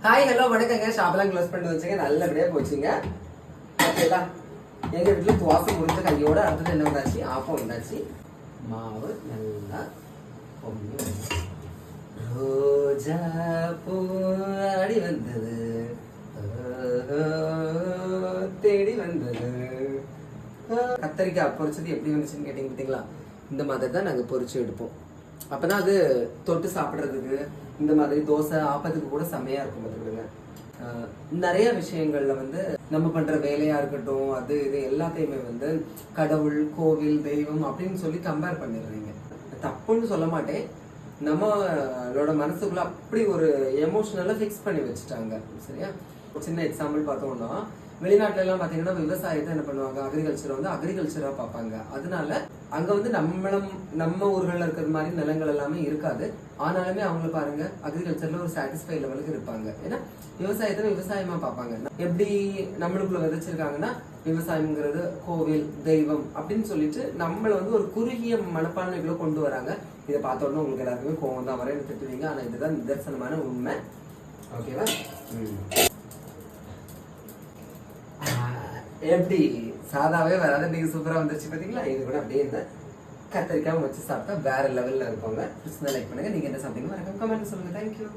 Hi hello வணக்கங்க. ஷாப்லாம் close பண்ணிட்டு வச்சுங்க, நல்லபடியாக போச்சுங்க. ஓகேங்களா? எங்கள் வீட்டில் துவாசை முடிஞ்ச கையோட அடுத்தது என்ன வந்தாச்சு, ஆப்பம் வந்தாச்சு. மாவு நல்லா பொங்கி வந்து ரோஜா பூ ஆடி வந்தது, தேடி வந்தது. கத்தரிக்காய் பொரிச்சது எப்படி வந்துச்சுன்னு கேட்டீங்க பார்த்தீங்களா? இந்த மாதிரி தான் நாங்கள் பொரிச்சு எடுப்போம். அப்பதான் அது தொட்டு சாப்பிட்றதுக்கு, இந்த மாதிரி தோசை ஆப்பத்துக்கு கூட செம்மையா இருக்கும். பார்த்துக்கிடுங்க. நிறைய விஷயங்கள்ல வந்து நம்ம பண்ற வேலையா இருக்கட்டும், அது இது எல்லாத்தையுமே வந்து கடவுள், கோவில், தெய்வம் அப்படின்னு சொல்லி கம்பேர் பண்ணிடுறீங்க. தப்புன்னு சொல்ல மாட்டேன், நம்மளோட மனசுக்குள்ள அப்படி ஒரு எமோஷனலா ஃபிக்ஸ் பண்ணி வச்சுட்டாங்க. சரியா? சின்ன எக்ஸாம்பிள் பார்த்தோம்னா, வெளிநாட்டுல எல்லாம் பாத்தீங்கன்னா விவசாயத்தை என்ன பண்ணுவாங்க, அக்ரிகல்ச்சரை வந்து அக்ரிகல்ச்சரா பார்ப்பாங்க. அதனால அங்க வந்து நம்ம ஊர்கள்ல இருக்கிற மாதிரி நிலங்கள் எல்லாமே இருக்காது. ஆனாலுமே அவங்களை பாருங்க, அக்ரிகல்ச்சர்ல ஒரு சாட்டிஸ்ஃபை லெவலுக்கு இருப்பாங்க. ஏன்னா விவசாயத்தை விவசாயமா பார்ப்பாங்க. எப்படி நம்மளுக்குள்ள விதைச்சிருக்காங்கன்னா, விவசாயம்ங்கிறது கோவில், தெய்வம் அப்படின்னு சொல்லிட்டு நம்மள வந்து ஒரு குறுகிய மனப்பான்மைக்குள்ள கொண்டு வராங்க. இதை பார்த்த உடனே உங்களுக்கு எல்லாருக்குமே கோவம் தான் வர திட்டுவீங்க. ஆனா இதுதான் நிதர்சனமான உண்மை. ஓகேவா? எப்படி சாதாவே வராது, நீங்க சூப்பரா வந்துருச்சு பாத்தீங்களா? இது கூட அப்படியே இந்த கத்தரிக்காய் வச்சு சாப்பிட்டா வேற லெவல்ல இருப்பாங்க. லைக் பண்ணுங்க. நீங்க என்ன சாப்பிட்டீங்க கமெண்ட் சொல்லுங்க. தேங்க்யூ.